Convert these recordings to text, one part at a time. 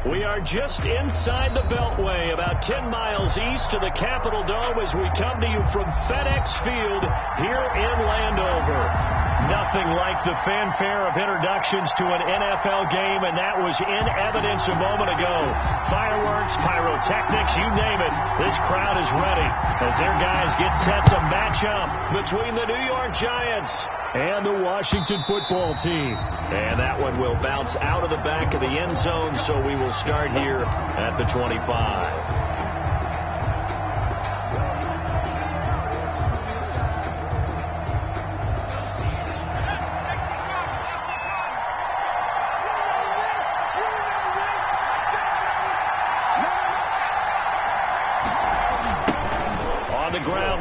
We are just inside the Beltway, about 10 miles east of the Capitol Dome as we come to you from FedEx Field here in Landover. Nothing like the fanfare of introductions to an NFL game, and that was in evidence a moment ago. Fireworks, pyrotechnics, you name it. This crowd is ready as their guys get set to match up between the New York Giants and the Washington football team. And that one will bounce out of the back of the end zone, so we will start here at the 25.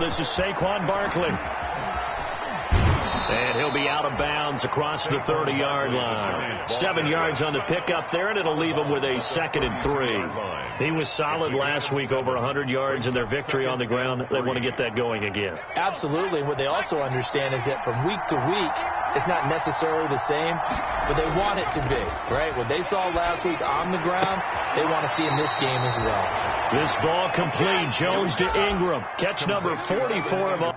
This is Saquon Barkley. And he'll be out of bounds across the 30-yard line. 7 yards on the pickup there, and it'll leave him with a 2nd and 3. He was solid last week, over 100 yards in their victory on the ground. They want to get that going again. Absolutely. What they also understand is that from week to week, it's not necessarily the same, but they want it to be, right? What they saw last week on the ground, they want to see in this game as well. This ball complete. Jones to Ingram. Catch number 44 of all.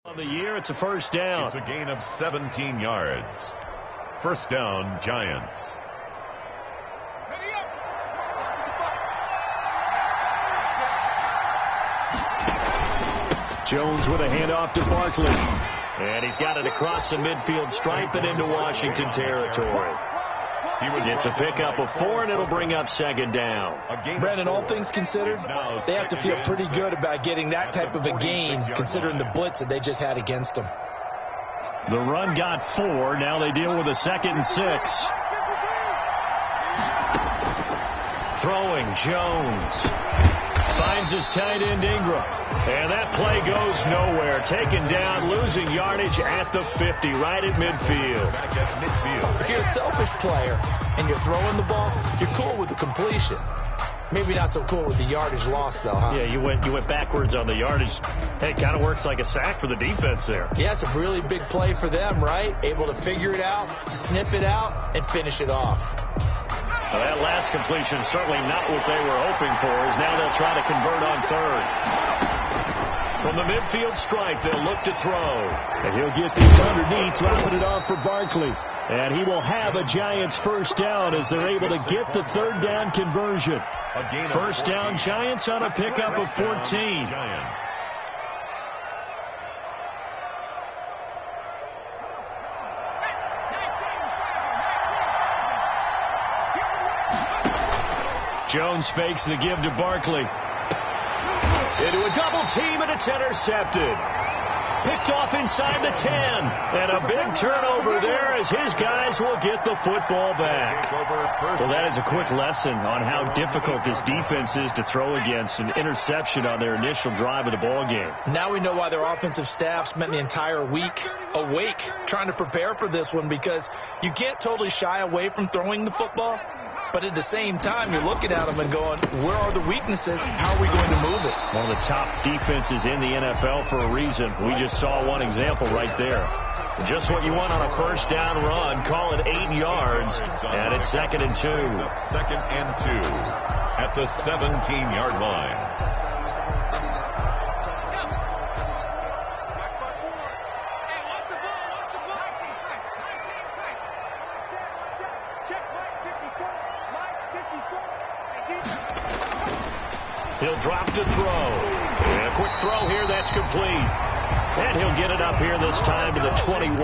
On the year, it's a first down. It's a gain of 17 yards. First down, Giants. Jones with a handoff to Barkley. And he's got it across the midfield stripe and into Washington territory. It's a pickup of 4, and it'll bring up 2nd down. Brandon, all things considered, they have to feel pretty good about getting that type of a gain, considering the blitz that they just had against them. The run got 4. Now they deal with a 2nd and 6. Throwing, Jones. Finds his tight end, Ingram. And that play goes nowhere. Taken down, losing yardage at the 50, right at midfield. If you're a selfish player and you're throwing the ball, you're cool with the completion. Maybe not so cool with the yardage loss, though, huh? Yeah, you went backwards on the yardage. Hey, it kind of works like a sack for the defense there. Yeah, it's a really big play for them, right? Able to figure it out, sniff it out, and finish it off. Well, that last completion is certainly not what they were hoping for, as now they'll try to convert on 3rd. From the midfield stripe, they'll look to throw. And he'll get these underneath, dropping it off for Barkley. And he will have a Giants first down as they're able to get the 3rd down conversion. First down, Giants on a pickup of 14. Jones fakes the give to Barkley. Into a double team, and it's intercepted. Picked off inside the 10. And a big turnover there as his guys will get the football back. Well, that is a quick lesson on how difficult this defense is to throw against. An interception on their initial drive of the ball game. Now we know why their offensive staff spent the entire week awake trying to prepare for this one, because you can't totally shy away from throwing the football. But at the same time, you're looking at them and going, where are the weaknesses? How are we going to move it? One of the top defenses in the NFL for a reason. We just saw one example right there. Just what you want on a first down run. Call it 8 yards, and it's 2nd and 2. 2nd and 2 at the 17-yard line. He'll drop to throw. And a quick throw here, that's complete. And he'll get it up here this time to the 21.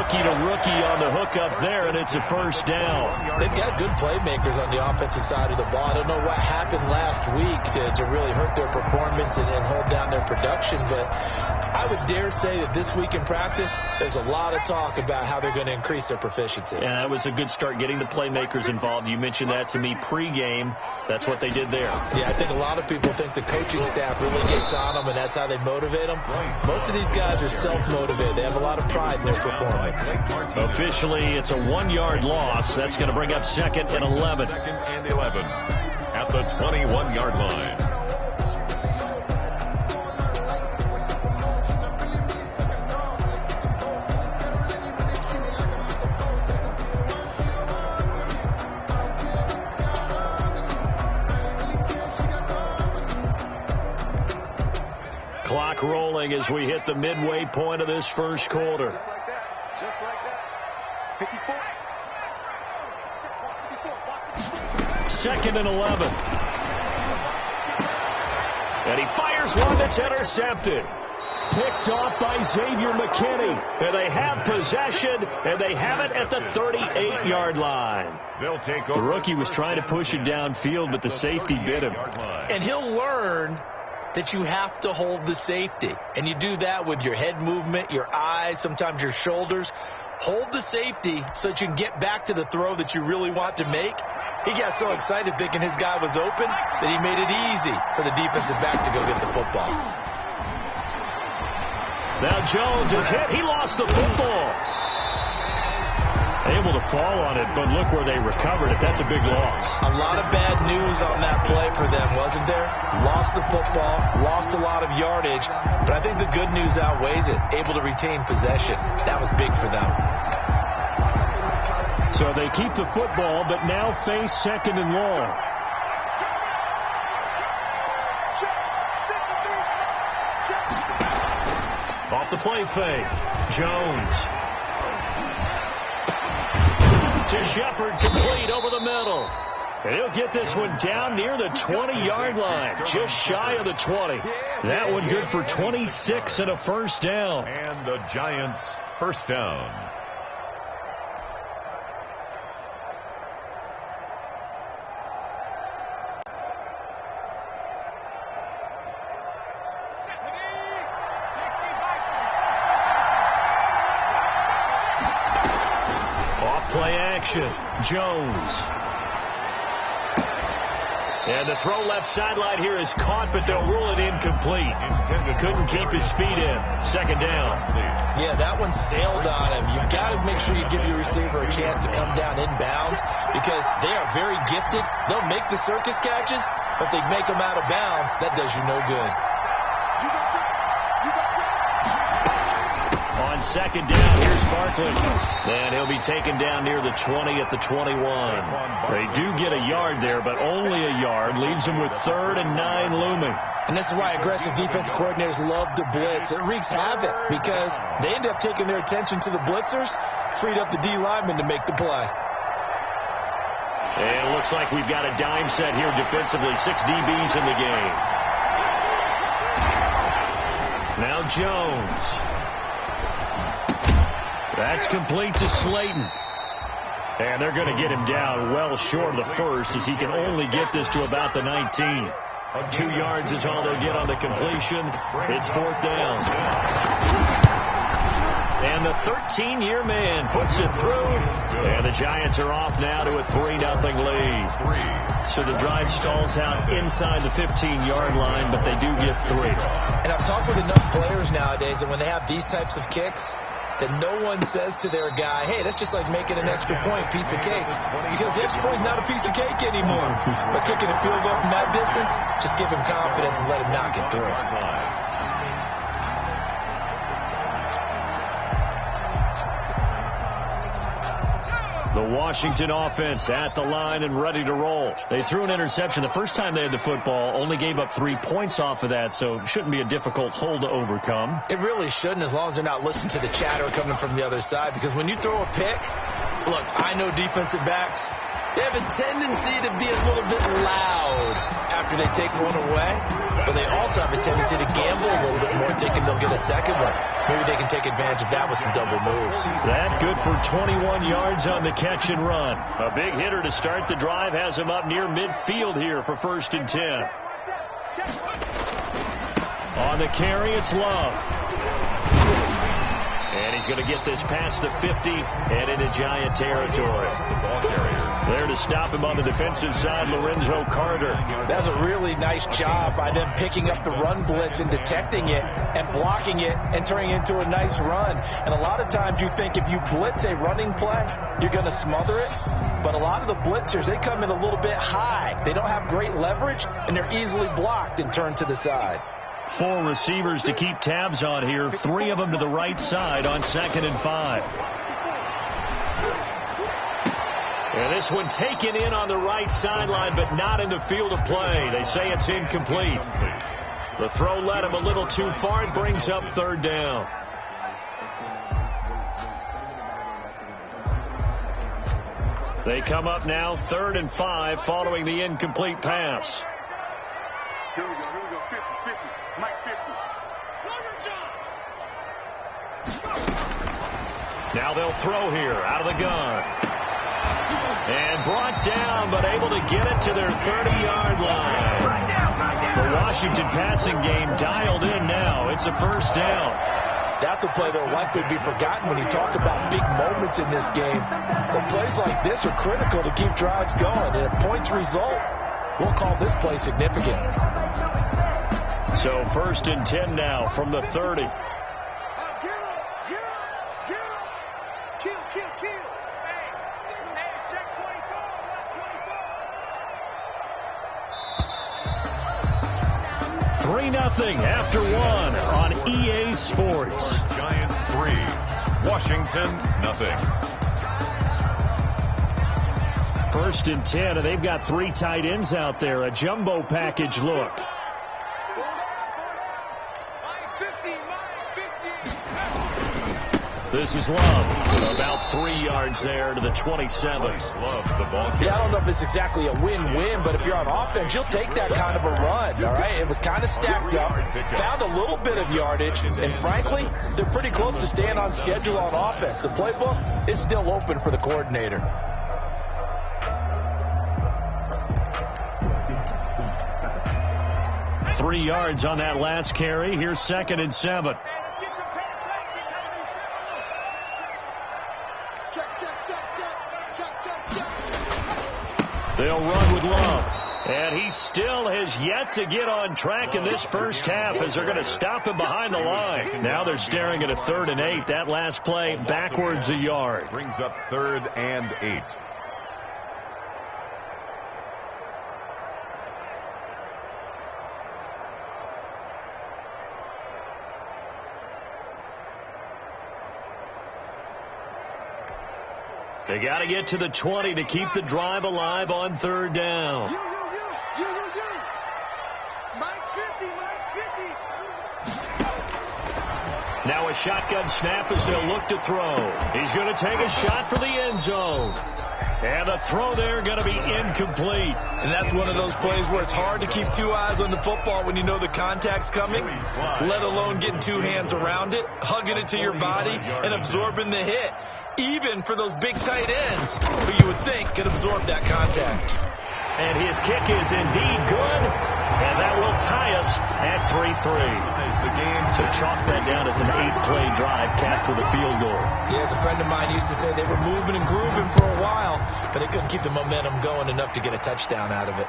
rookie to rookie on the hook up there, and it's a first down. They've got good playmakers on the offensive side of the ball. I don't know what happened last week to really hurt their performance and hold down their production, but I would dare say that this week in practice, there's a lot of talk about how they're going to increase their proficiency. And that was a good start, getting the playmakers involved. You mentioned that to me pregame. That's what they did there. Yeah, I think a lot of people think the coaching staff really gets on them, and that's how they motivate them. Most of these guys are self-motivated. They have a lot of pride in their performance. Officially, it's a 1-yard loss. That's going to bring up 2nd and 11. 2nd and 11 at the 21-yard line. Clock rolling as we hit the midway point of this first quarter. Just like that. Just like that. 54. 2nd and 11. And he fires one that's intercepted. Picked off by Xavier McKinney. And they have possession, and they have it at the 38-yard line. They'll take over. The rookie was trying to push it downfield, but the safety bit him. And he'll learn that you have to hold the safety. And you do that with your head movement, your eyes, sometimes your shoulders. Hold the safety so that you can get back to the throw that you really want to make. He got so excited thinking his guy was open that he made it easy for the defensive back to go get the football. Now Jones is hit. He lost the football. Able to fall on it, but look where they recovered it. That's a big loss. A lot of bad news on that play for them, wasn't there? Lost the football, lost a lot of yardage, but I think the good news outweighs it. Able to retain possession. That was big for them. So they keep the football, but now face 2nd and long. Off the play fake. Jones. To Shepard, complete over the middle. And he'll get this one down near the 20-yard line, just shy of the 20. That one good for 26 and a first down. And the Giants first down. Play action. Jones. And the throw left sideline here is caught, but they'll rule it incomplete. Couldn't keep his feet in. 2nd down. Yeah, that one sailed on him. You've got to make sure you give your receiver a chance to come down inbounds because they are very gifted. They'll make the circus catches, but they make them out of bounds. That does you no good. On 2nd down, here's Barkley. And he'll be taken down near the 20 at the 21. They do get a yard there, but only a yard. Leaves them with 3rd and 9 looming. And this is why aggressive defensive coordinators love to blitz. It wreaks havoc because they end up taking their attention to the blitzers, freed up the D linemen to make the play. And it looks like we've got a dime set here defensively. 6 DBs in the game. Now Jones. That's complete to Slayton. And they're going to get him down well short of the first as he can only get this to about the 19. 2 yards is all they'll get on the completion. It's 4th down. And the 13-year man puts it through. And the Giants are off now to a 3-0 lead. So the drive stalls out inside the 15-yard line, but they do get 3. And I've talked with enough players nowadays that when they have these types of kicks, that no one says to their guy, hey, that's just like making an extra point, piece of cake. Because the extra point is not a piece of cake anymore. But kicking a field goal from that distance, just give him confidence and let him knock it through. The Washington offense at the line and ready to roll. They threw an interception the first time they had the football, only gave up 3 points off of that, so it shouldn't be a difficult hole to overcome. It really shouldn't, as long as they're not listening to the chatter coming from the other side, because when you throw a pick, look, I know defensive backs, They have a tendency to be a little bit loud after they take one away, but they also have a tendency to gamble a little bit more, thinking they'll get a second one. Maybe they can take advantage of that with some double moves. That good for 21 yards on the catch and run. A big hitter to start the drive has him up near midfield here for 1st and 10. On the carry, it's Love. And he's going to get this past the 50 and into Giant territory. The ball carrier. There to stop him on the defensive side, Lorenzo Carter. That's a really nice job by them picking up the run blitz and detecting it and blocking it and turning it into a nice run. And a lot of times you think if you blitz a running play, you're going to smother it. But a lot of the blitzers, they come in a little bit high. They don't have great leverage, and they're easily blocked and turned to the side. 4 receivers to keep tabs on here. 3 of them to the right side on 2nd and 5. And this one taken in on the right sideline, but not in the field of play. They say it's incomplete. The throw led him a little too far. It brings up 3rd down. They come up now 3rd and 5 following the incomplete pass. Here we go. 50. Mike 50. Now they'll throw here out of the gun. And brought down, but able to get it to their 30-yard line. The Washington passing game dialed in now. It's a 1st down. That's a play that will likely be forgotten when you talk about big moments in this game. But plays like this are critical to keep drives going. And if points result, we'll call this play significant. So 1st and 10 now from the 30. Nothing after 1 on EA Sports. Giants 3, Washington nothing. 1st and 10, and they've got 3 tight ends out there. A jumbo package look. This is Love. About 3 yards there to the 27. Love the ball carrier. Yeah, I don't know if it's exactly a win-win, but if you're on offense, you'll take that kind of a run, all right? It was kind of stacked up, found a little bit of yardage, and frankly, they're pretty close to staying on schedule on offense. The playbook is still open for the coordinator. Three yards on that last carry. Here's 2nd and 7. They'll run with Love. And he still has yet to get on track in this first half as they're going to stop him behind the line. Now they're staring at a 3rd and 8. That last play backwards a yard. Brings up 3rd and 8. They got to get to the 20 to keep the drive alive on 3rd down. Mike's 50. Now a shotgun snap as they'll look to throw. He's going to take a shot for the end zone. And the throw there going to be incomplete. And that's one of those plays where it's hard to keep 2 eyes on the football when you know the contact's coming, let alone getting 2 hands around it, hugging it to your body, and absorbing the hit. Even for those big tight ends who you would think could absorb that contact. And his kick is indeed good, and that will tie us at 3-3. The game So chalk that down as an 8-play drive capped with a field goal. Yeah, as a friend of mine used to say, they were moving and grooving for a while, but they couldn't keep the momentum going enough to get a touchdown out of it.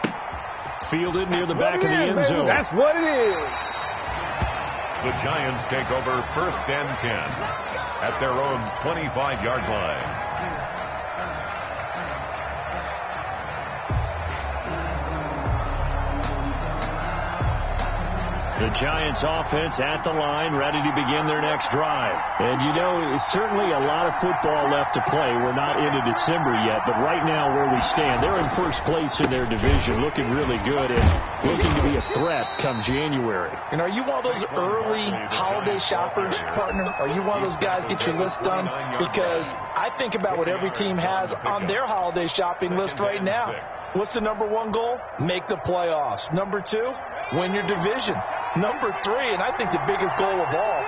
Fielded near the back of the end zone. That's what it is. The Giants take over 1st and 10 at their own 25-yard line. The Giants offense at the line, ready to begin their next drive. And, you know, it's certainly a lot of football left to play. We're not into December yet, but right now where we stand, they're in first place in their division, looking really good and looking to be a threat come January. And are you one of those early holiday shoppers, partner? Are you one of those guys get your list done? Because I think about what every team has on their holiday shopping list right now. What's the number one goal? Make the playoffs. Number two, win your division. Number three, and I think the biggest goal of all,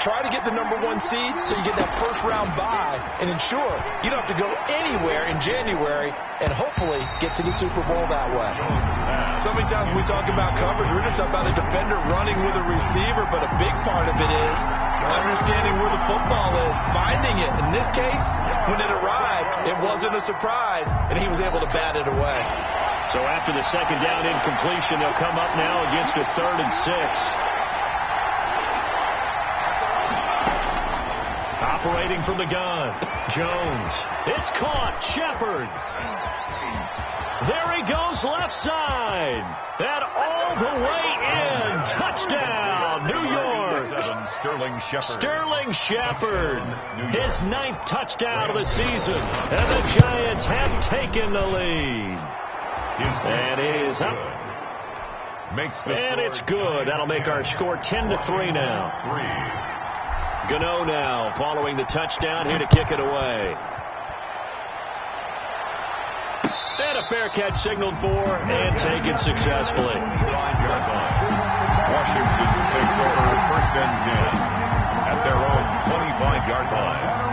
try to get the number one seed so you get that first round bye and ensure you don't have to go anywhere in January and hopefully get to the Super Bowl that way. So many times when we talk about coverage, we're just about a defender running with a receiver, but a big part of it is understanding where the football is, finding it. In this case, when it arrived, it wasn't a surprise, and he was able to bat it away. So after the second down incompletion, they'll come up now against a 3rd and 6. Operating from the gun, Jones. It's caught. Shepard. There he goes left side. And all the way in. Touchdown, New York. Sterling Shepard. His 9th touchdown of the season. And the Giants have taken the lead. And it is up. And it's good. That'll make our score 10-3 now. Gano now following the touchdown here to kick it away. And a fair catch signaled for and taken successfully. Washington takes over 1st and 10 at their own 25-yard line.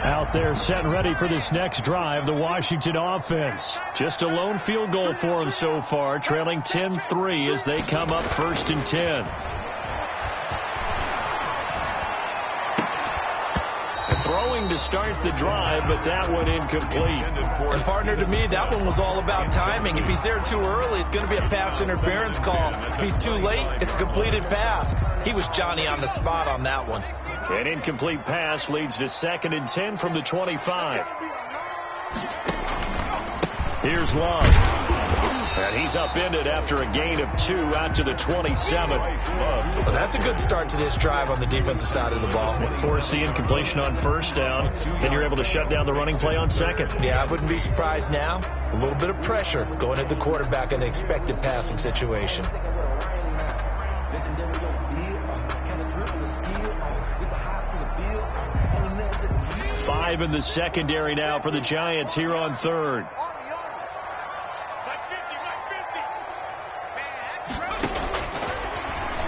Out there set and ready for this next drive, the Washington offense. Just a lone field goal for them so far, trailing 10-3 as they come up 1st and 10. Throwing to start the drive, but that one incomplete. And partner, to me, that one was all about timing. If he's there too early, it's going to be a pass interference call. If he's too late, it's a completed pass. He was Johnny on the spot on that one. An incomplete pass leads to 2nd and 10 from the 25. Here's Love. And he's upended after a gain of 2 out to the 27. Well, that's a good start to this drive on the defensive side of the ball. Force the incompletion on 1st down, then you're able to shut down the running play on 2nd. Yeah, I wouldn't be surprised now. A little bit of pressure going at the quarterback in an expected passing situation. 5 in the secondary now for the Giants here on 3rd.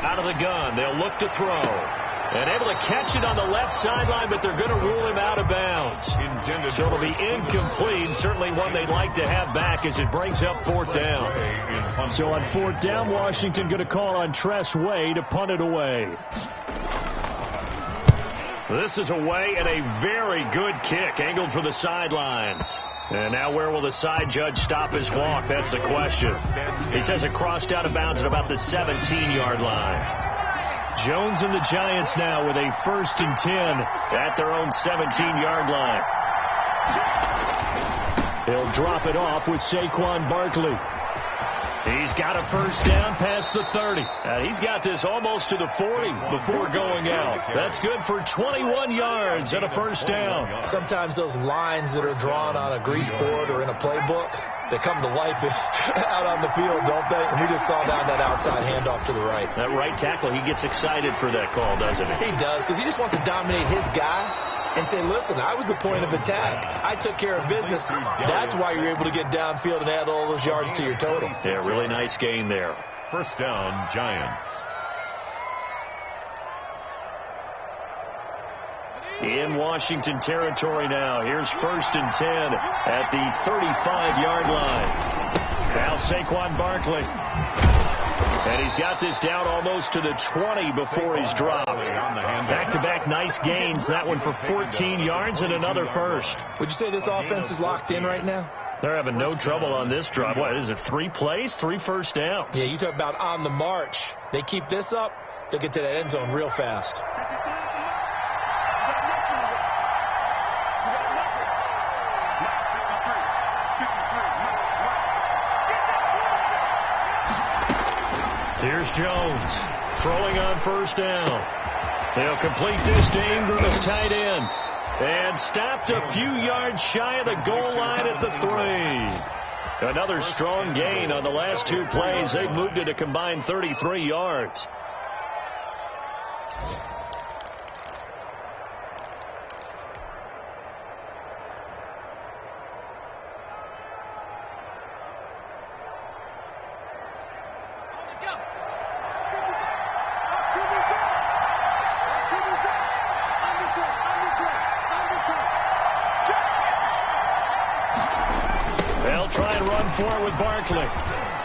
Out of the gun, they'll look to throw. And able to catch it on the left sideline, but they're going to rule him out of bounds. So it'll be incomplete, certainly one they'd like to have back as it brings up 4th down. So on 4th down, Washington going to call on Tress Way to punt it away. This is away and a very good kick, angled for the sidelines. And now where will the side judge stop his walk? That's the question. He says it crossed out of bounds at about the 17-yard line. Jones and the Giants now with a 1st and 10 at their own 17-yard line. He'll drop it off with Saquon Barkley. He's got a 1st down past the 30. He's got this almost to the 40 before going out. That's good for 21 yards and a 1st down. Sometimes those lines that are drawn on a grease board or in a playbook, they come to life out on the field, don't they? And we just saw down that outside handoff to the right. That right tackle, he gets excited for that call, doesn't he? He does, because he just wants to dominate his guy and say, listen, I was the point of attack. I took care of business. That's why you're able to get downfield and add all those yards to your total. Yeah, really nice gain there. 1st down, Giants. In Washington territory now. Here's 1st and 10 at the 35-yard line. Now Saquon Barkley. And he's got this down almost to the 20 before he's dropped. Back-to-back nice gains. That one for 14 yards and another 1st. Would you say this offense is locked in right now? They're having no trouble on this drive. What is it, 3 plays, 3 1st downs? Yeah, you talk about on the march. They keep this up, they'll get to that end zone real fast. Here's Jones throwing on first down. They'll complete this to Ingram as tight end. And stopped a few yards shy of the goal line at the 3. Another strong gain on the last 2 plays. They've moved it a combined 33 yards.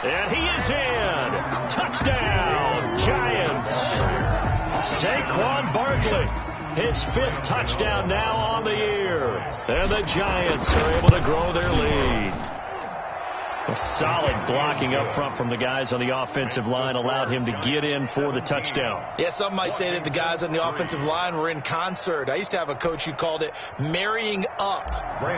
And he is in. Touchdown, Giants. Saquon Barkley, his 5th touchdown now on the year. And the Giants are able to grow their lead. A solid blocking up front from the guys on the offensive line allowed him to get in for the touchdown. Yeah, some might say that the guys on the offensive line were in concert. I used to have a coach who called it marrying up,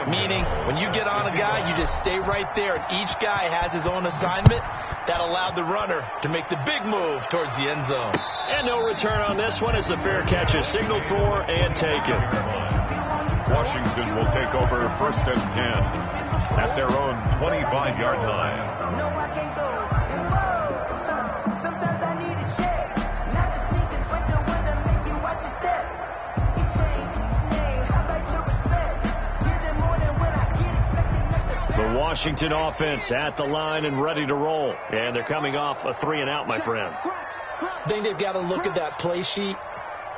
meaning when you get on a guy, you just stay right there, and each guy has his own assignment. That allowed the runner to make the big move towards the end zone. And no return on this one as the fair catch is signaled for and taken. Washington will take over 1st and 10 at their own 25-yard line. No, I can't go. Sometimes I need a check. Not the sneakers, but the one that make you watch your step. You change your name. How about your respect? Give it more than what I get expecting next. The Washington offense at the line and ready to roll. And they're coming off a 3-and-out, my friend. I think they've got to look at that play sheet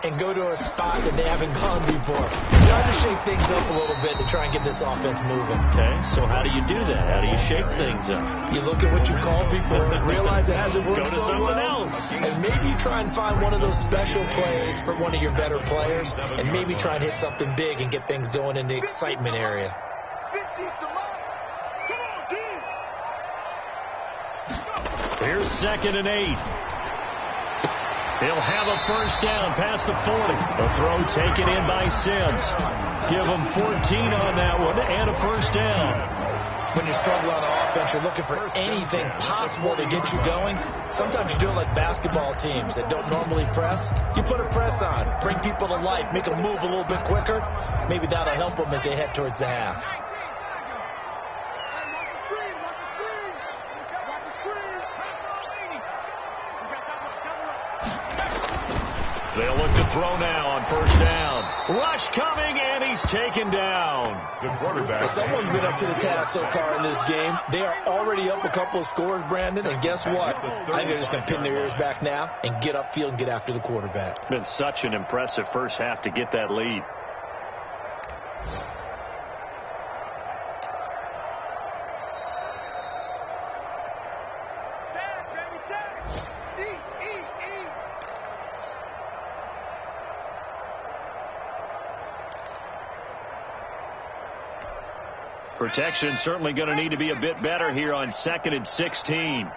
and go to a spot that they haven't gone before. Trying to shake things up a little bit to try and get this offense moving. Okay, so how do you do that? How do you shake things up? You look at what you called before, realize it hasn't worked Go to so something well, else. and maybe you try and find one of those special plays for one of your better players, and maybe try and hit something big and get things going in the excitement area. Here's 2nd and 8. He'll have a first down past the 40. A throw taken in by Sims. Give him 14 on that one and a first down. When you struggle on offense, you're looking for anything possible to get you going. Sometimes you do it like basketball teams that don't normally press. You put a press on, bring people to life, make them move a little bit quicker. Maybe that'll help them as they head towards the half. They'll look to throw now on first down. Rush coming, and he's taken down. The quarterback. Well, someone's been up to the task so far in this game. They are already up a couple of scores, Brandon, and guess what? I think they're just going to pin their ears back now and get upfield and get after the quarterback. Been such an impressive first half to get that lead. Protection certainly going to need to be a bit better here on 2nd and 16.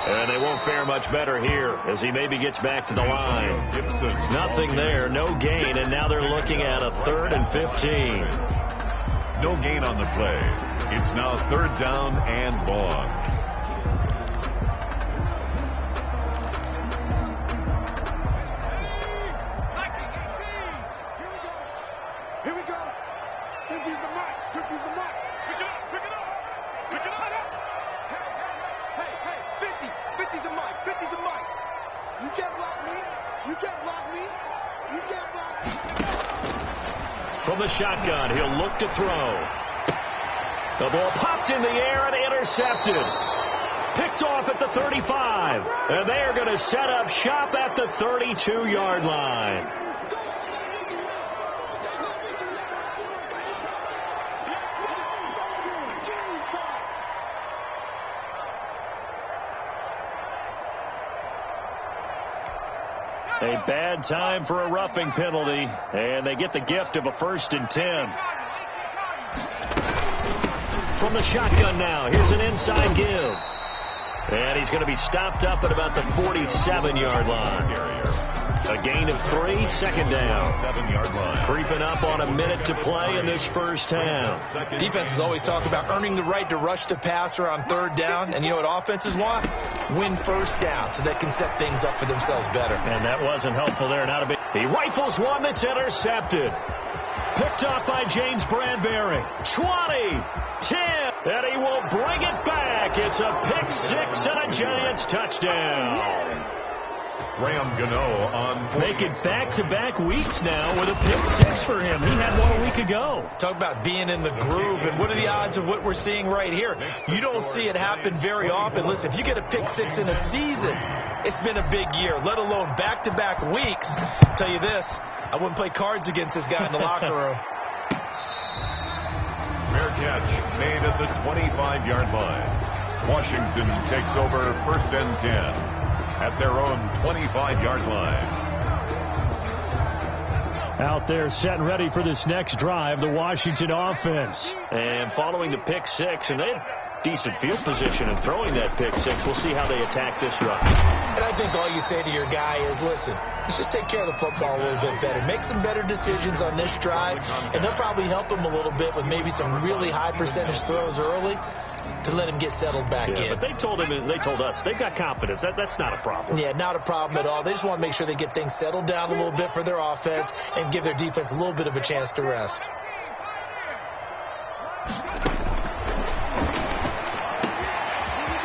And they won't fare much better here as he maybe gets back to the line. Gibson. Nothing there, no gain, and now they're looking at a 3rd and 15. No gain on the play. It's now 3rd down and long. From the shotgun, he'll look to throw. The ball popped in the air and intercepted. Picked off at the 35. And they are going to set up shop at the 32-yard line. A bad time for a roughing penalty, and they get the gift of a 1st and 10. From the shotgun now, here's an inside give. And he's going to be stopped up at about the 47-yard line. A gain of 3, second down. 7-yard line. Creeping up on a minute to play in this first half. Defenses always talk about earning the right to rush the passer on third down. And you know what offenses want? Win first down so they can set things up for themselves better. And that wasn't helpful there. Not a big. He rifles one that's intercepted. Picked off by James Bradbury. 20, 10, and he will bring it back. It's a pick 6 and a Giants touchdown. Graham Gano on Making back-to-back weeks now with a pick 6 for him. He had one a week ago. Talk about being in the groove, and what are the odds of what we're seeing right here? You don't see it happen very often. Listen, if you get a pick 6 in a season, it's been a big year, let alone back-to-back weeks. I'll tell you this, I wouldn't play cards against this guy in the locker room. Fair catch made at the 25-yard line. Washington takes over first and 10 at their own 25-yard line. Out there set and ready for this next drive, the Washington offense. And following the pick 6, and they had decent field position in throwing that pick 6. We'll see how they attack this run. And I think all you say to your guy is, listen, let's just take care of the football a little bit better. Make some better decisions on this drive, and they'll probably help him a little bit with maybe some really high percentage throws early to let him get settled back in. But they told him, and they told us, they've got confidence. That's not a problem. Yeah, not a problem at all. They just want to make sure they get things settled down a little bit for their offense and give their defense a little bit of a chance to rest.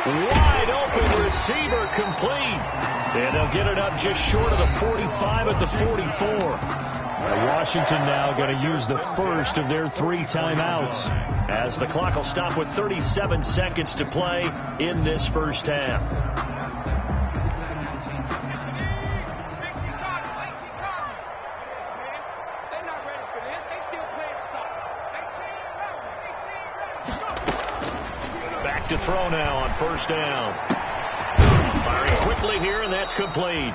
Wide open receiver complete. And they'll get it up just short of the 45 at the 44. Washington now going to use the first of their 3 timeouts as the clock will stop with 37 seconds to play in this first half. Back to throw now on first down. Firing quickly here, and that's complete.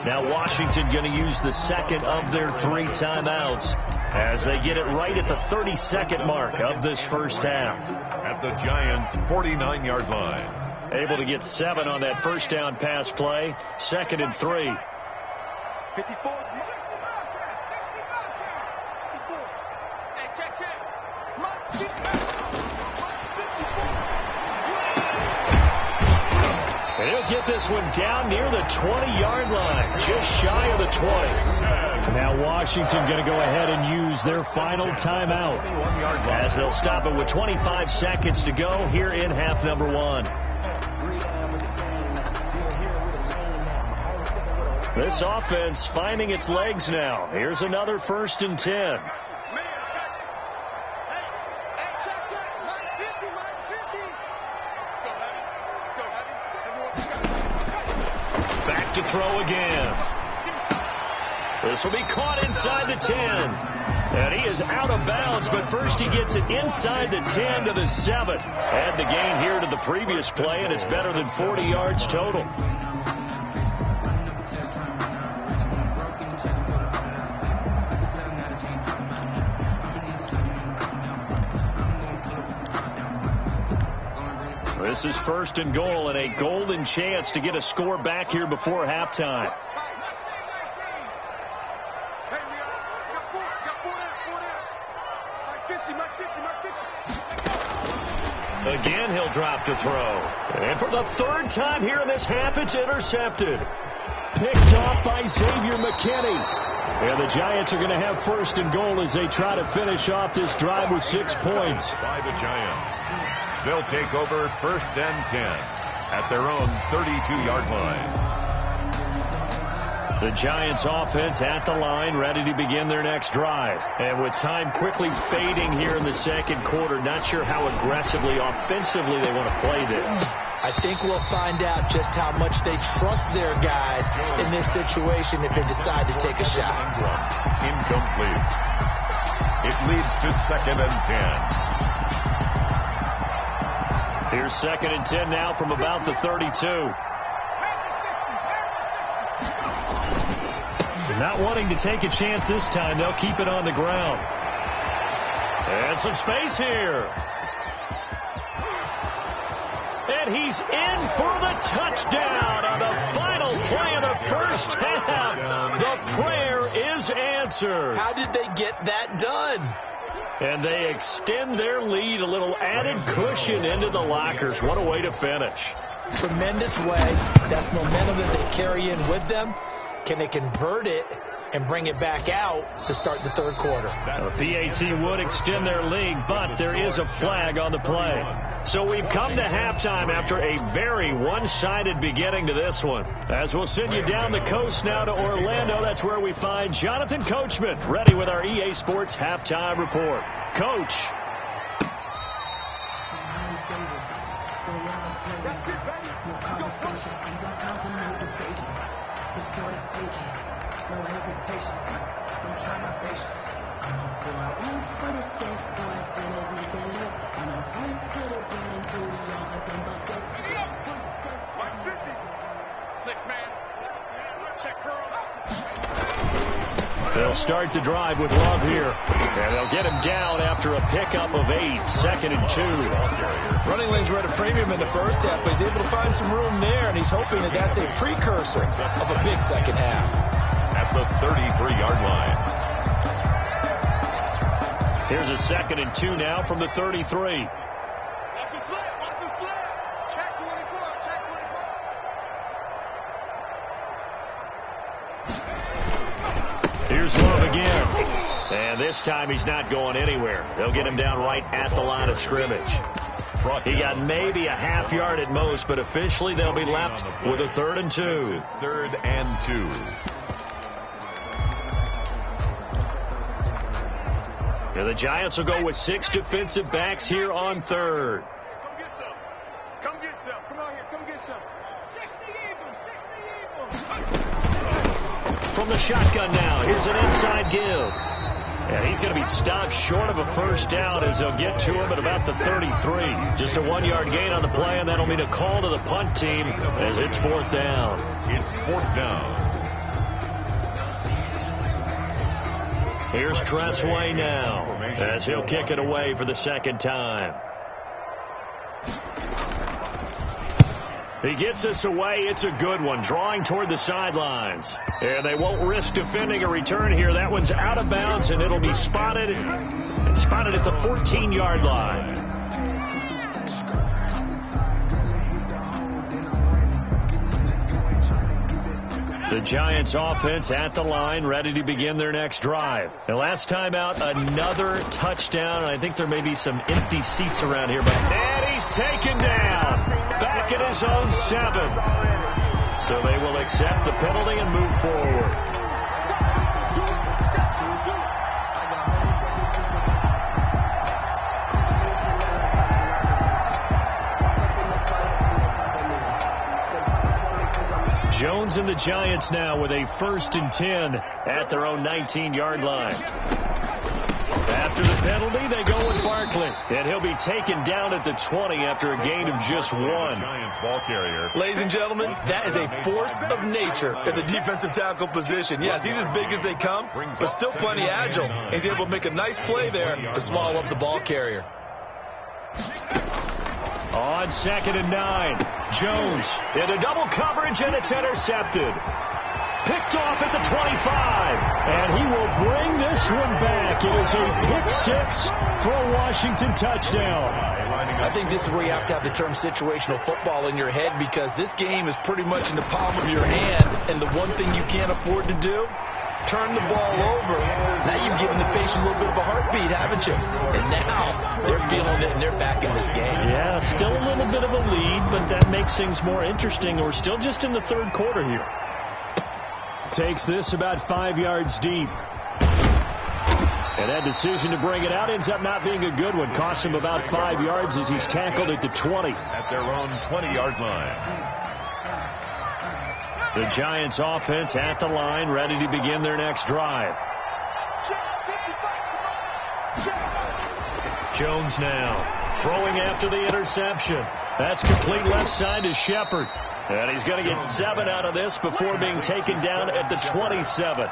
Now Washington going to use the second of their 3 timeouts as they get it right at the 32nd mark of this first half. At the Giants' 49-yard line. Able to get 7 on that first down pass play. 2nd and 3. 54. And he'll get this one down near the 20-yard line, just shy of the 20. Now Washington going to go ahead and use their final timeout as they'll stop it with 25 seconds to go here in half number 1. This offense finding its legs now. Here's another 1st and 10. To throw again. This will be caught inside the 10. And he is out of bounds, but first he gets it inside the 10 to the 7. Add the gain here to the previous play, and it's better than 40 yards total. This is 1st and goal and a golden chance to get a score back here before halftime. Again, he'll drop to throw. And for the 3rd time here in this half, it's intercepted. Picked off by Xavier McKinney. And the Giants are going to have 1st and goal as they try to finish off this drive with 6 points. By the Giants. They'll take over 1st and 10 at their own 32-yard line. The Giants offense at the line, ready to begin their next drive. And with time quickly fading here in the 2nd quarter, not sure how aggressively, offensively they want to play this. I think we'll find out just how much they trust their guys in this situation if they decide to take a shot. Incomplete. It leads to 2nd and 10. Here's 2nd and 10 now from about the 32. Not wanting to take a chance this time, they'll keep it on the ground. And some space here. And he's in for the touchdown on the final play of the first half. The prayer is answered. How did they get that done? And they extend their lead, a little added cushion into the lockers. What a way to finish. Tremendous way. That's momentum that they carry in with them. Can they convert it and bring it back out to start the third quarter? The PAT would extend their lead, but there is a flag on the play. So we've come to halftime after a very one-sided beginning to this one. As we'll send you down the coast now to Orlando, that's where we find Jonathan Coachman, ready with our EA Sports Halftime Report. Coach. They'll start the drive with Love here. And they'll get him down after a pickup of 8, 2nd and 2. Running lanes were at a premium in the first half, but he's able to find some room there, and he's hoping that that's a precursor of a big second half. At the 33-yard line. Here's a 2nd and 2 now from the 33. Watch the slip. Watch the slip. Check 24. Check 24. Here's Love again. And this time he's not going anywhere. They'll get him down right at the line of scrimmage. He got maybe a half yard at most, but officially they'll be left with a 3rd and 2. 3rd and 2. And the Giants will go with 6 defensive backs here on 3rd. Come get some. Come get some. Come on here. Come get some. 60 Eagles. From the shotgun now, here's an inside give. And he's going to be stopped short of a first down as they'll get to him at about the 33. Just a 1-yard gain on the play, and that'll mean a call to the punt team as it's 4th down. It's 4th down. Here's Tressway now as he'll kick it away for the 2nd time. He gets us away. It's a good one, drawing toward the sidelines. And they won't risk defending a return here. That one's out of bounds, and it'll be spotted at the 14-yard line. The Giants offense at the line, ready to begin their next drive. The last time out, another touchdown. I think there may be some empty seats around here, and he's taken down back at his own 7. So they will accept the penalty and move forward. Jones and the Giants now with a 1st and 10 at their own 19-yard line. After the penalty, they go with Barkley, and he'll be taken down at the 20 after a gain of just 1. Giants ball carrier. Ladies and gentlemen, that is a force of nature at the defensive tackle position. Yes, he's as big as they come, but still plenty agile. He's able to make a nice play there to swallow up the ball carrier. On 2nd and 9, Jones into double coverage, and it's intercepted. Picked off at the 25, and he will bring this one back. It is a pick 6 for a Washington touchdown. I think this is where you have to have the term situational football in your head, because this game is pretty much in the palm of your hand, and the one thing you can't afford to do, turn the ball over. Now you've given the patient a little bit of a heartbeat, haven't you? And now they're feeling it, and they're back in this game. Yeah, still a little bit of a lead, but that makes things more interesting. We're still just in the 3rd quarter here. Takes this about 5 yards deep. And that decision to bring it out ends up not being a good one. Costs him about 5 yards as he's tackled at the 20. At their own 20-yard line. The Giants offense at the line, ready to begin their next drive. Jones now throwing after the interception. That's complete left side to Shepard. And he's going to get 7 out of this before being taken down at the 27.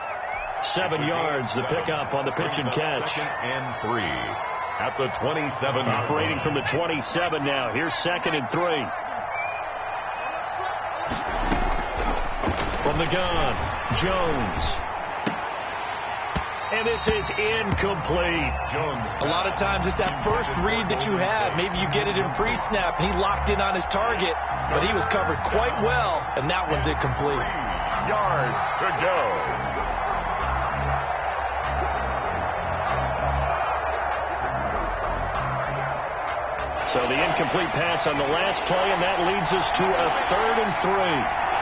7 yards, the pickup on the pitch and catch. 2nd and 3. at the 27. Operating from the 27 now. Here's 2nd and 3. From the gun, Jones. And this is incomplete. Jones. A lot of times it's that first read that you have. Maybe you get it in pre-snap. He locked in on his target, but he was covered quite well, and that one's incomplete. 3 yards to go. So the incomplete pass on the last play, and that leads us to a 3rd and 3.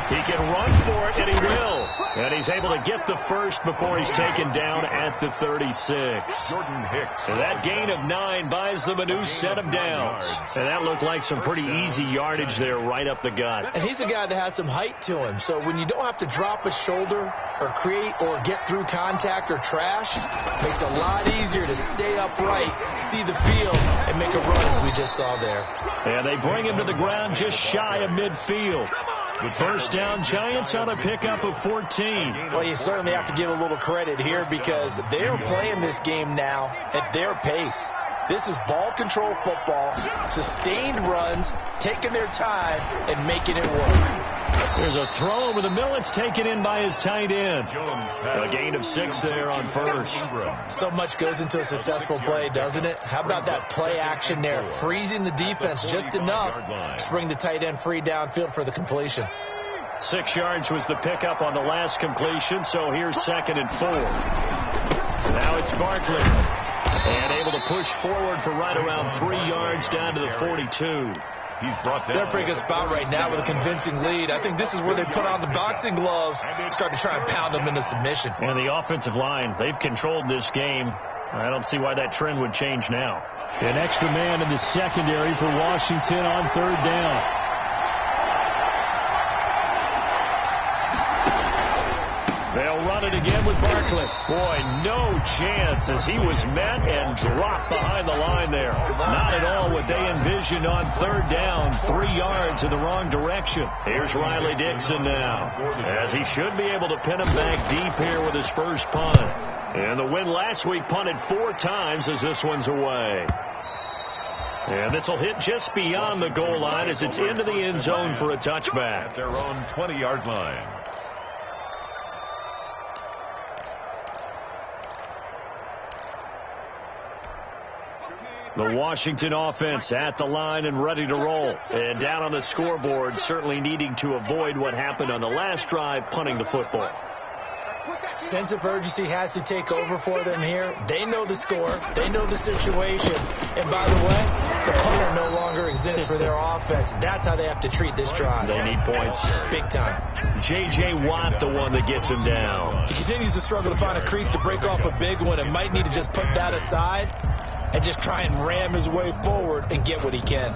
He can run for it, and he will. And he's able to get the first before he's taken down at the 36. Jordan Hicks. So that gain of 9 buys them a new set of downs. And that looked like some pretty easy yardage there right up the gut. And he's a guy that has some height to him. So when you don't have to drop a shoulder or create or get through contact or trash, it makes it a lot easier to stay upright, see the field, and make a run as we just saw there. And they bring him to the ground just shy of midfield. The first down, Giants on a pickup of 14. Well, you certainly have to give a little credit here because they're playing this game now at their pace. This is ball control football, sustained runs, taking their time, and making it work. There's a throw over the middle. It's taken in by his tight end. A gain of 6 there on first. So much goes into a successful play, doesn't it? How about that play action there, freezing the defense just enough to bring the tight end free downfield for the completion. 6 yards was the pickup on the last completion, so here's 2nd and 4. Now it's Barkley. And able to push forward for right around 3 yards down to the 42. He's brought down. They're a pretty good spot right now with a convincing lead. I think this is where they put on the boxing gloves, start to try and pound them into submission. And the offensive line, they've controlled this game. I don't see why that trend would change now. An extra man in the secondary for Washington on 3rd down. They'll run it again with Barkley. Boy, no chance as he was met and dropped behind the line there. Not at all what they envisioned on 3rd down. 3 yards in the wrong direction. Here's Riley Dixon now, as he should be able to pin him back deep here with his first punt. And the win last week punted 4 times as this one's away. And this will hit just beyond the goal line as it's into the end zone for a touchback. At their own 20-yard line. The Washington offense at the line and ready to roll. And down on the scoreboard, certainly needing to avoid what happened on the last drive, punting the football. Sense of urgency has to take over for them here. They know the score. They know the situation. And by the way, the punter no longer exists for their offense. That's how they have to treat this drive. They need points. Big time. J.J. Watt, the one that gets him down. He continues to struggle to find a crease to break off a big one and might need to just put that aside and just try and ram his way forward and get what he can.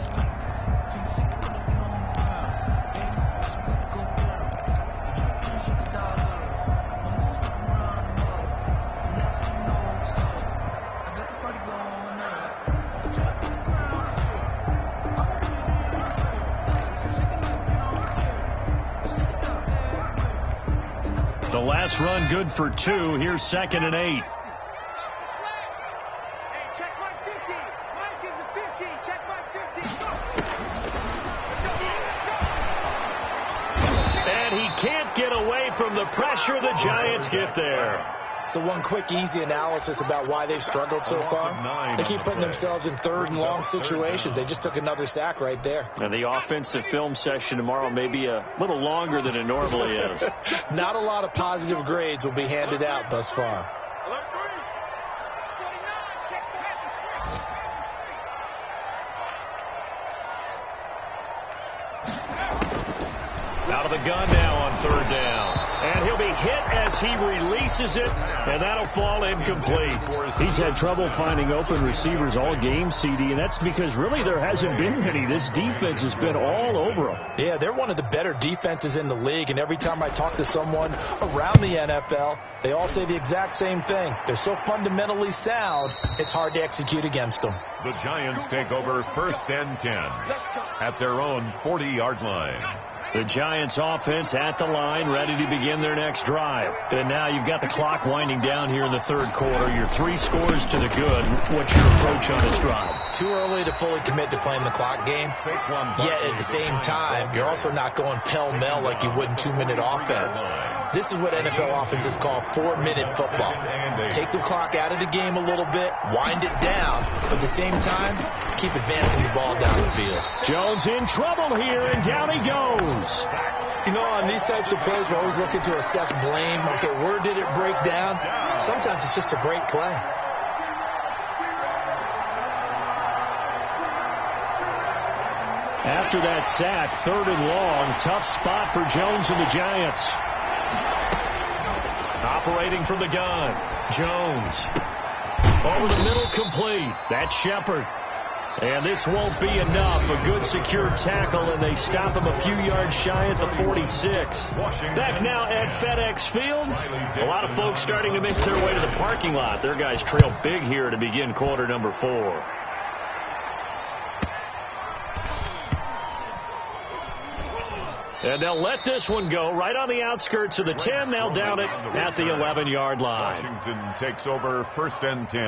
The last run good for 2. Here's 2nd and 8. Can't get away from the pressure. The Giants get there. So one quick, easy analysis about why they've struggled so far. They keep putting themselves in 3rd and long situations. They just took another sack right there. And the offensive film session tomorrow may be a little longer than it normally is. Not a lot of positive grades will be handed out thus far. Out of the gun now on 3rd down. And he'll be hit as he releases it, and that'll fall incomplete. He's had trouble finding open receivers all game, CD, and that's because really there hasn't been many. This defense has been all over them. Yeah, they're one of the better defenses in the league, and every time I talk to someone around the NFL, they all say the exact same thing. They're so fundamentally sound, it's hard to execute against them. The Giants take over 1st and 10 at their own 40-yard line. The Giants offense at the line, ready to begin their next drive. And now you've got the clock winding down here in the third quarter. You're 3 scores to the good. What's your approach on this drive? Too early to fully commit to playing the clock game. Yet at the same time, you're also not going pell-mell like you would in 2-minute offense. This is what NFL offenses call 4-minute football. Take the clock out of the game a little bit, wind it down, but at the same time, keep advancing the ball down the field. Jones in trouble here, and down he goes. You know, on these types of plays, we're always looking to assess blame. Okay, where did it break down? Sometimes it's just a great play. After that sack, 3rd and long, tough spot for Jones and the Giants. Operating from the gun, Jones. Over the middle, complete. That's Shepard. And this won't be enough. A good secure tackle, and they stop him a few yards shy at the 46. Back now at FedEx Field. A lot of folks starting to make their way to the parking lot. Their guys trail big here to begin quarter number 4. And they'll let this one go right on the outskirts of the 10. They'll down it at the 11-yard line. Washington takes over 1st and 10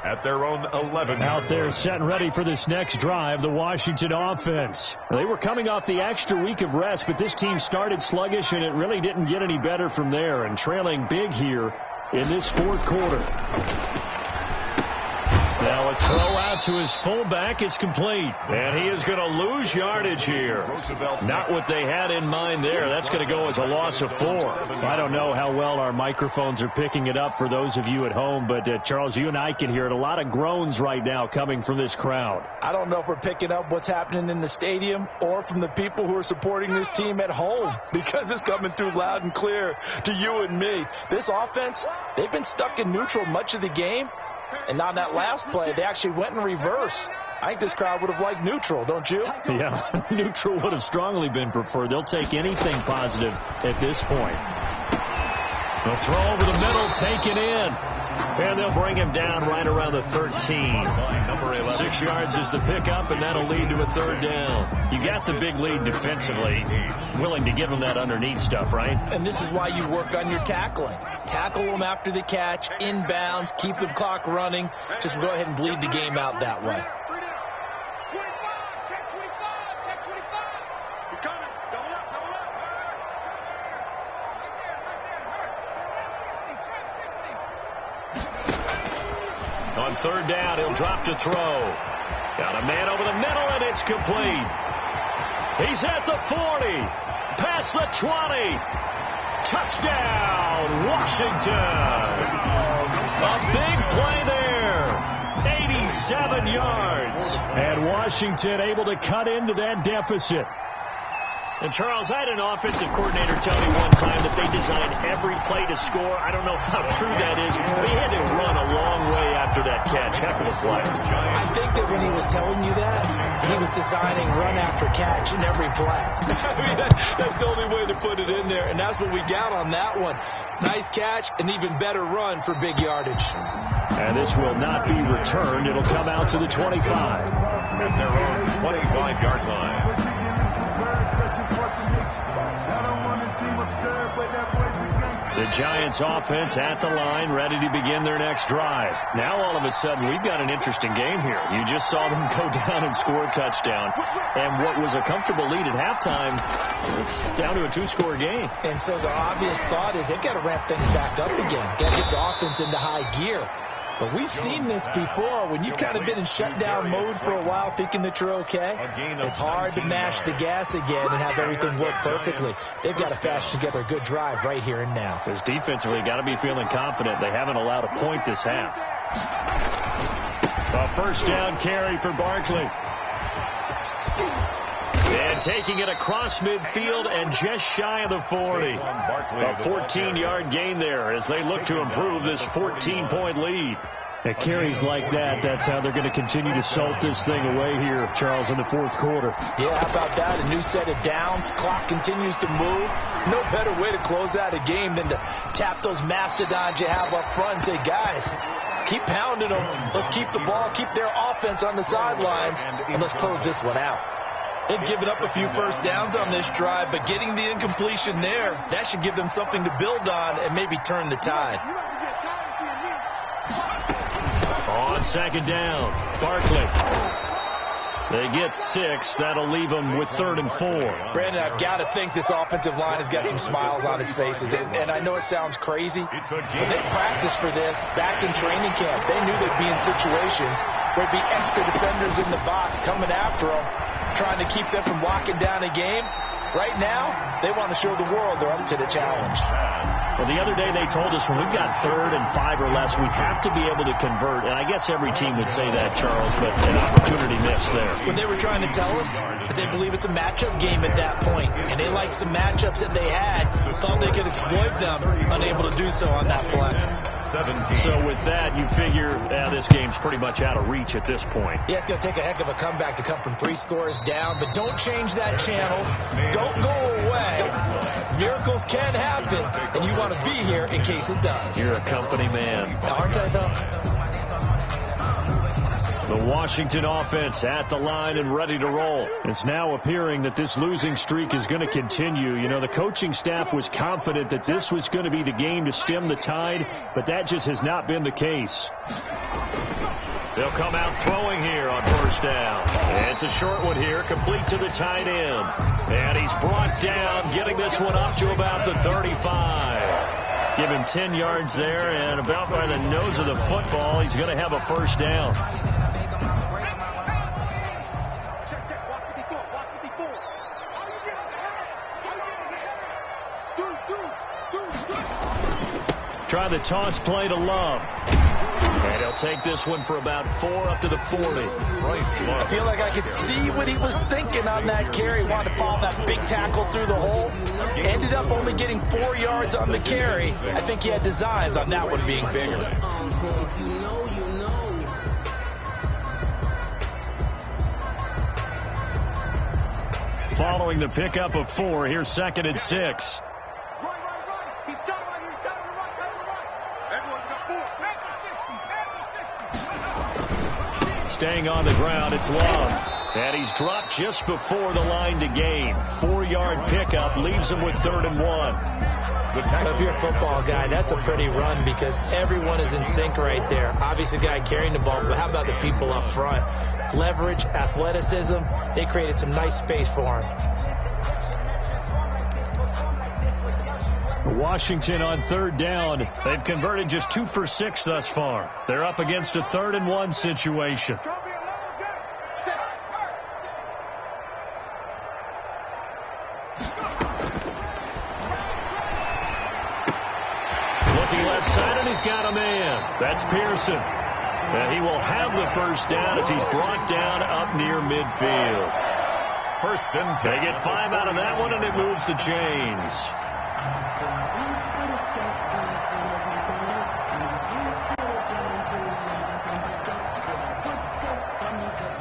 at their own 11. Out there set and ready for this next drive, the Washington offense. They were coming off the extra week of rest, but this team started sluggish, and it really didn't get any better from there, and trailing big here in this 4th quarter. Now a throw out to his fullback is complete. And he is going to lose yardage here. Not what they had in mind there. That's going to go as a loss of 4. I don't know how well our microphones are picking it up for those of you at home, but Charles, you and I can hear it. A lot of groans right now coming from this crowd. I don't know if we're picking up what's happening in the stadium or from the people who are supporting this team at home, because it's coming through loud and clear to you and me. This offense, they've been stuck in neutral much of the game. And on that last play, they actually went in reverse. I think this crowd would have liked neutral, don't you? Yeah, neutral would have strongly been preferred. They'll take anything positive at this point. They'll throw over the middle, take it in. And they'll bring him down right around the 13. 6 yards is the pickup, and that'll lead to a 3rd down. You got the big lead defensively. Willing to give them that underneath stuff, right? And this is why you work on your tackling. Tackle them after the catch, inbounds, keep the clock running. Just go ahead and bleed the game out that way. On 3rd down, he'll drop to throw. Got a man over the middle, and it's complete. He's at the 40. Past the 20. Touchdown, Washington. A big play there. 87 yards. And Washington able to cut into that deficit. And, Charles, I had an offensive coordinator tell me one time that they designed every play to score. I don't know how true that is, but he had to run a long way after that catch. Heck of a play. I think that when he was telling you that, he was designing run after catch in every play. I mean, that's the only way to put it in there, and that's what we got on that one. Nice catch, an even better run for big yardage. And this will not be returned. It'll come out to the 25. At their own 25-yard line. The Giants offense at the line, ready to begin their next drive. Now all of a sudden we've got an interesting game here. You just saw them go down and score a touchdown. And what was a comfortable lead at halftime, it's down to a 2-score game. And so the obvious thought is they've got to ramp things back up again. Got to get the offense into high gear. But we've seen this before. When you've kind of been in shutdown mode for a while thinking that you're okay, it's hard to mash the gas again and have everything work perfectly. They've got to fashion together a good drive right here and now. Because defensively, got to be feeling confident. They haven't allowed a point this half. A 1st down carry for Barkley. And taking it across midfield and just shy of the 40. A 14-yard gain there as they look to improve this 14-point lead. At carries like that, that's how they're going to continue to salt this thing away here, Charles, in the 4th quarter. Yeah, how about that? A new set of downs. Clock continues to move. No better way to close out a game than to tap those mastodons you have up front and say, guys, keep pounding them. Let's keep the ball, keep their offense on the sidelines, and let's close this one out. They've given up a few first downs on this drive, but getting the incompletion there, that should give them something to build on and maybe turn the tide. On second down, Barkley. They get 6. That'll leave them with 3rd and 4. Brandon, I've got to think this offensive line has got some smiles on its faces. And I know it sounds crazy, but they practiced for this back in training camp. They knew they'd be in situations where there'd be extra defenders in the box coming after them, trying to keep them from locking down a game. Right now, they want to show the world they're up to the challenge. Well, the other day they told us when we've got 3rd and 5 or less, we have to be able to convert. And I guess every team would say that, Charles, but an opportunity missed there. When they were trying to tell us that they believe it's a matchup game at that point, and they liked some matchups that they had, thought they could exploit them, unable to do so on that play. 17. So with that, you figure this game's pretty much out of reach at this point. Yeah, it's going to take a heck of a comeback to come from 3 scores down, but don't change that channel. Don't go away. Miracles can happen, and you want to be here in case it does. You're a company man. Aren't I, though? The Washington offense at the line and ready to roll. It's now appearing that this losing streak is going to continue. You know, the coaching staff was confident that this was going to be the game to stem the tide, but that just has not been the case. They'll come out throwing here on first down. And it's a short one here, complete to the tight end. And he's brought down, getting this one up to about the 35. Give him 10 yards there, and about by the nose of the football, he's going to have a first down. Try the toss play to Love. And he'll take this one for about 4 up to the 40. I feel like I could see what he was thinking on that carry. Wanted to follow that big tackle through the hole. Ended up only getting 4 yards on the carry. I think he had designs on that one being bigger. Following the pickup of 4, here's 2nd and 6. Staying on the ground, it's Love. And he's dropped just before the line to gain. 4-yard pickup leaves him with 3rd and 1. If you're a football guy, that's a pretty run because everyone is in sync right there. Obviously, the guy carrying the ball, but how about the people up front? Leverage, athleticism, they created some nice space for him. Washington on 3rd down. They've converted just 2 for 6 thus far. They're up against a 3rd and 1 situation. Looking left side, and he's got a man. That's Pearson. And he will have the first down as he's brought down up near midfield. First and 10. They get 5 out of that one, and it moves the chains.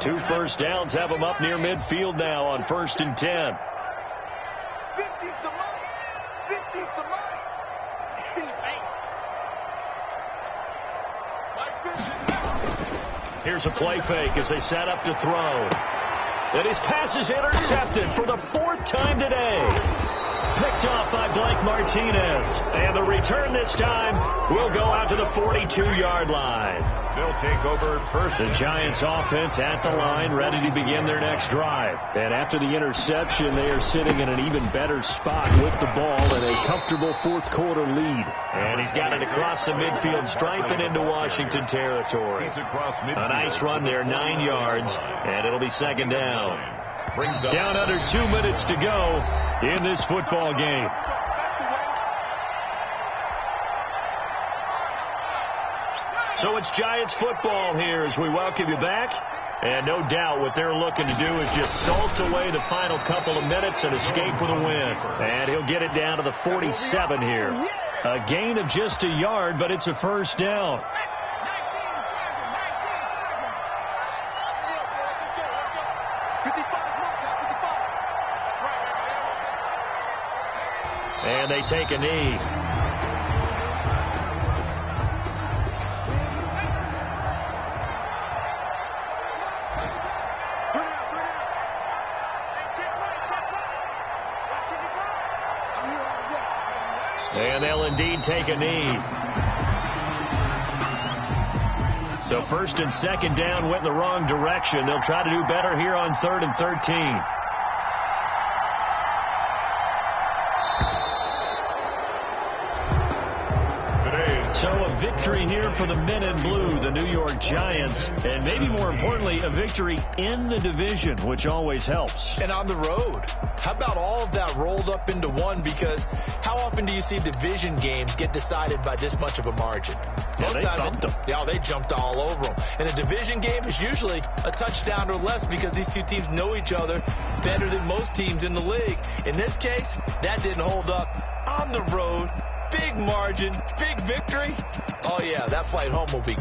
Two first downs have them up near midfield now on 1st and 10. 50's the money. 50's the money. Here's a play fake as they set up to throw. And his pass is intercepted for the 4th time today. Picked off by Blake Martinez. And the return this time will go out to the 42-yard line. They'll take over first. The Giants offense at the line, ready to begin their next drive. And after the interception, they are sitting in an even better spot with the ball and a comfortable 4th quarter lead. And he's got it across the midfield stripe and into Washington territory. A nice run there, 9 yards, and it'll be 2nd down. Down under 2 minutes to go in this football game. So it's Giants football here as we welcome you back. And no doubt what they're looking to do is just salt away the final couple of minutes and escape with a win. And he'll get it down to the 47 here. A gain of just a yard, but it's a first down. And they take a knee. and they'll indeed take a knee. So first and second down went in the wrong direction. They'll try to do better here on 3rd and 13. So a victory here for the men in blue, the New York Giants, and maybe more importantly, a victory in the division, which always helps. And on the road. How about all of that rolled up into one? Because how often do you see division games get decided by this much of a margin? Yeah, they thumped them. Yeah, they jumped all over them. And a division game is usually a touchdown or less because these two teams know each other better than most teams in the league. In this case, that didn't hold up. On the road, big margin, big victory. Oh, yeah, that flight home will be